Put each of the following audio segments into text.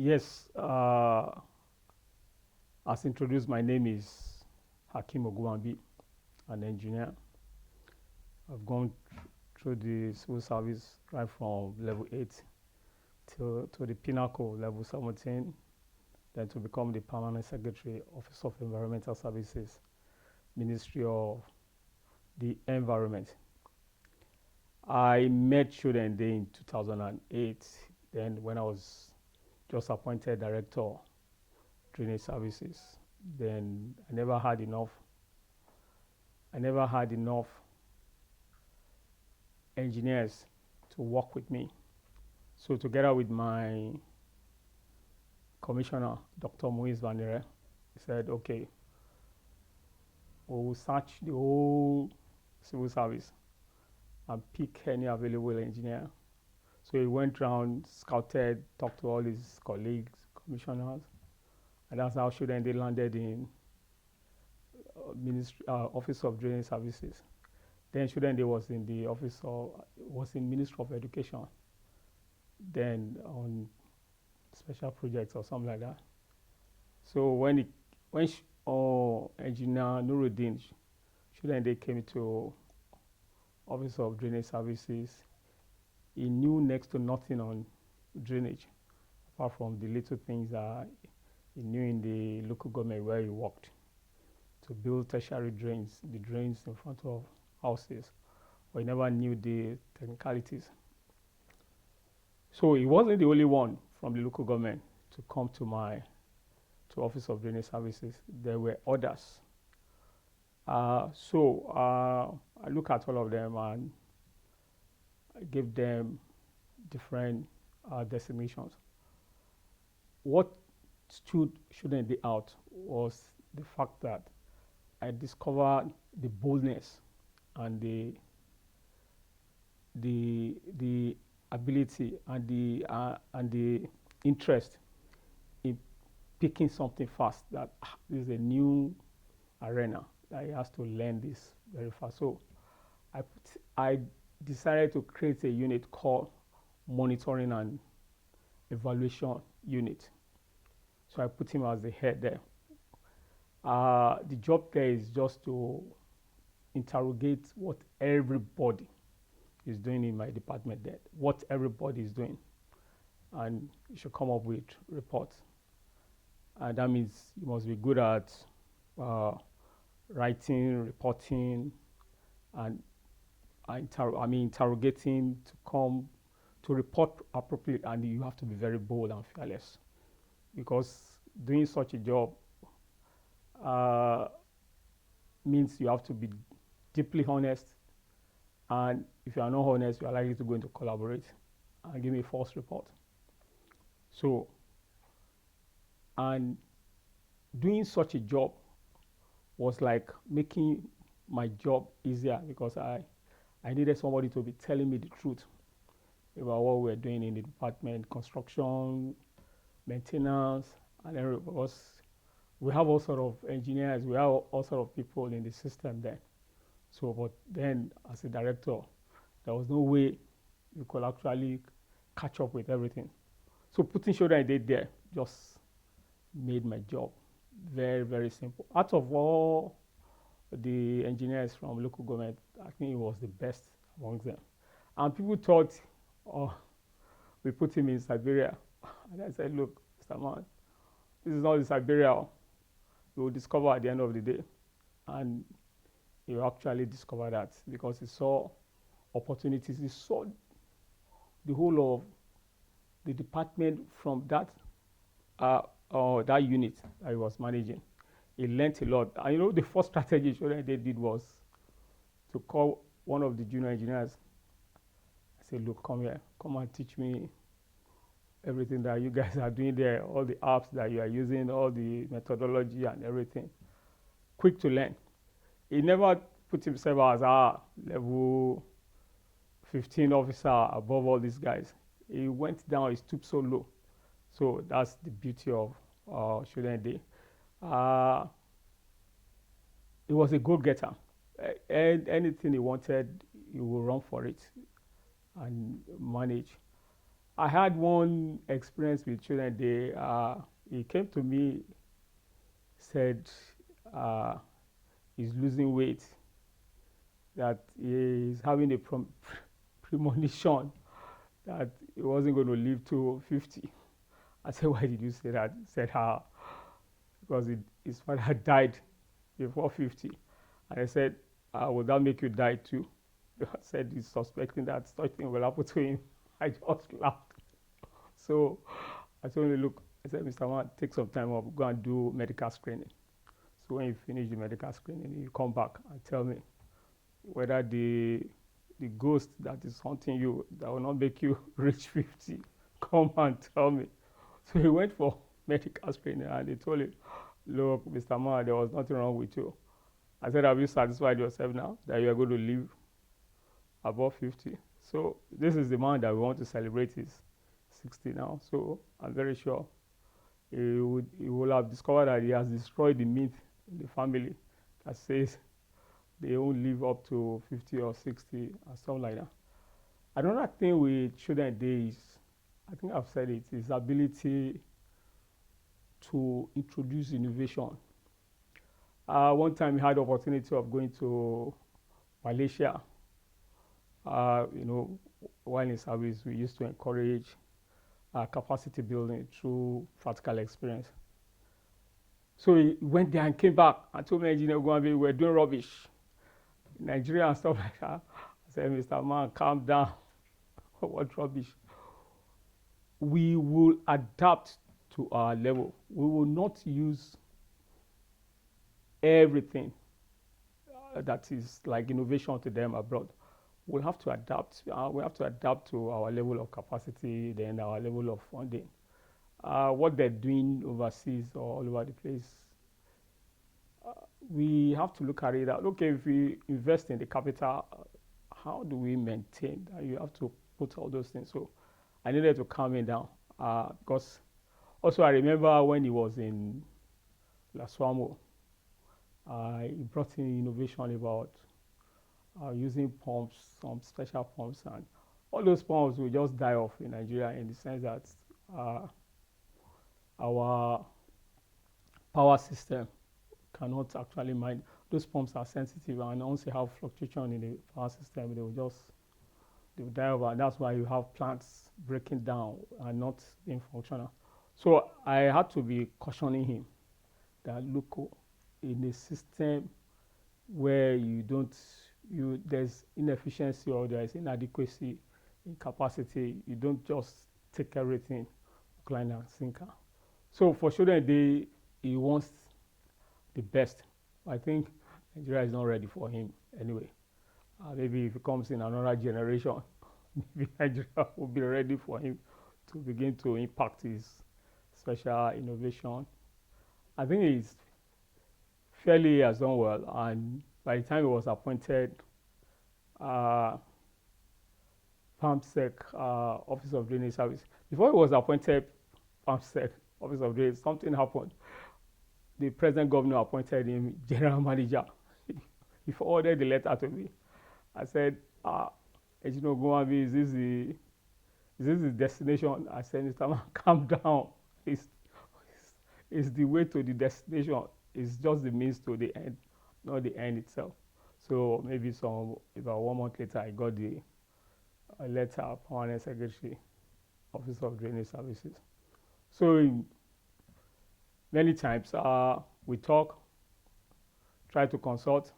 Yes, as introduced, my name is Hakeem Ogunbami, an engineer. I've gone through the civil service right from level 8 to the pinnacle, level 17, then to become the permanent secretary, Office of Environmental Services, Ministry of the Environment. I met Children Day in 2008, then when I was just appointed director, drainage services. Then I never had enough. I never had enough engineers to work with me. So together with my commissioner, Dr. Moise Vanere, he said, okay, we'll search the whole civil service and pick any available engineer. So he went around, scouted, talked to all his colleagues, commissioners, and that's how Children Day landed in Office of Drainage Services. Then Children Day was in the was in Ministry of Education. Then on special projects or something like that. So when Engineer Nuruddin Children Day came to Office of Drainage Services, he knew next to nothing on drainage, apart from the little things that he knew in the local government where he worked, to build tertiary drains, the drains in front of houses, but he never knew the technicalities. So he wasn't the only one from the local government to come to Office of Drainage Services. There were others. I look at all of them and I gave them different designations. What shouldn't be out was the fact that I discovered the boldness and the ability and the interest in picking something fast. That this is a new arena that he has to learn this very fast. So I decided to create a unit called Monitoring and Evaluation Unit. So I put him as the head there. The job there is just to interrogate what everybody is doing in my department there, what everybody is doing. And you should come up with reports. And that means you must be good at writing, reporting, and interrogating to come to report appropriately, and you have to be very bold and fearless, because doing such a job means you have to be deeply honest, and if you are not honest, you are likely to go into collaborate and give me a false report. So, and doing such a job was like making my job easier, because I needed somebody to be telling me the truth about what we're doing in the department, construction, maintenance, and everything. Because we have all sort of engineers, we have all sort of people in the system there. So, but then as a director, there was no way you could actually catch up with everything. So putting shoulder I did there just made my job very, very simple. Out of all the engineers from local government, I think it was the best amongst them. And people thought, oh, we put him in Siberia. And I said, look, Mr. Man, this is not in Siberia. You will discover at the end of the day. And he actually discovered that, because he saw opportunities. He saw the whole of the department from that unit that he was managing. He learned a lot. And you know, the first strategy they did was to call one of the junior engineers. I said, look, come here, come and teach me everything that you guys are doing there, all the apps that you are using, all the methodology and everything. Quick to learn. He never put himself as level 15 officer above all these guys. He went down, he stooped so low. So that's the beauty of Children Day. He was a go-getter. Anything he wanted, he would run for it and manage. I had one experience with children. He came to me, said uh, he's losing weight, that he's having a premonition that he wasn't going to live to 50. I said, why did you say that? He said, because his father had died before 50. And I said, would that make you die too? I said, he's suspecting that such thing will happen to him. I just laughed. So I told him, look, I said, Mr. Man, take some time off, go and do medical screening. So when you finish the medical screening, you come back and tell me whether the ghost that is haunting you, that will not make you reach 50, come and tell me. So he went for medical screening and they told him, look, Mr. Ma, there was nothing wrong with you. I said, have you satisfied yourself now that you are going to live above 50? So this is the man that we want to celebrate his 60 now. So I'm very sure he will have discovered that he has destroyed the myth in the family that says they won't live up to 50 or 60 and stuff like that. Another thing with children is, I think I've said it, is ability to introduce innovation. One time we had the opportunity of going to Malaysia. While in service, we used to encourage capacity building through practical experience. So he went there and came back and told me, Engineer Ogunbami, we're doing rubbish in Nigeria and stuff like that. I said, Mr. Man, calm down. What rubbish? We will adapt to our level. We will not use everything that is like innovation to them abroad. We'll have to adapt. We have to adapt to our level of capacity, then our level of funding. What they're doing overseas or all over the place, we have to look at it out. Okay, if we invest in the capital, how do we maintain that? You have to put all those things. So I needed to calm him down because also I remember when he was in Laswamo, he brought in innovation about using pumps, some special pumps, and all those pumps will just die off in Nigeria in the sense that our power system cannot actually mine. Those pumps are sensitive, and once you have fluctuation in the power system, they will die over. And that's why you have plants breaking down and not being functional. So I had to be cautioning him that look, in a system where there's inefficiency or there's inadequacy in capacity, you don't just take everything line and sinker. So for children, he wants the best. I think Nigeria is not ready for him anyway. Maybe if he comes in another generation, maybe Nigeria will be ready for him to begin to impact his special innovation. I think he's fairly has done well, and by the time he was appointed PAMSEC, Office of Drainage Service, before he was appointed PAMSEC, Office of Drainage, something happened. The present governor appointed him general manager. He forwarded the letter to me. I said, Engineer Ogunbami, is this the destination? I said, Mr. Man, calm down. It's the way to the destination. It's just the means to the end, not the end itself. So maybe about 1 month later, I got the letter, Permanent Secretary, Office of Drainage Services. So many times we talk, try to consult,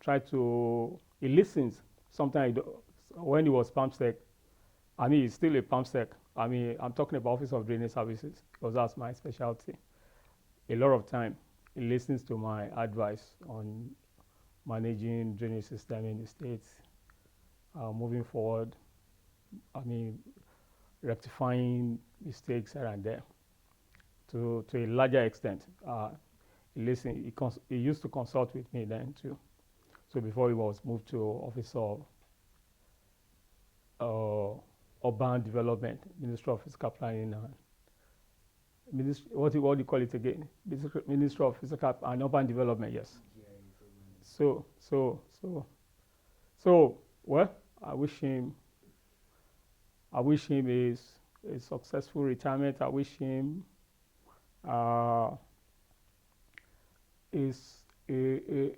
he listens. Sometimes when he was PAMSEC, he's still a PAMSEC. I'm talking about Office of Drainage Services because that's my specialty. A lot of time, he listens to my advice on managing drainage system in the states, moving forward, rectifying mistakes here and there. To a larger extent, he used to consult with me then too. So before he was moved to Office of Urban Development, Ministry of Physical Planning, what do you call it again? Ministry of Physical and Urban Development, yes. So, well, I wish him I wish him a successful retirement. I wish him uh, is a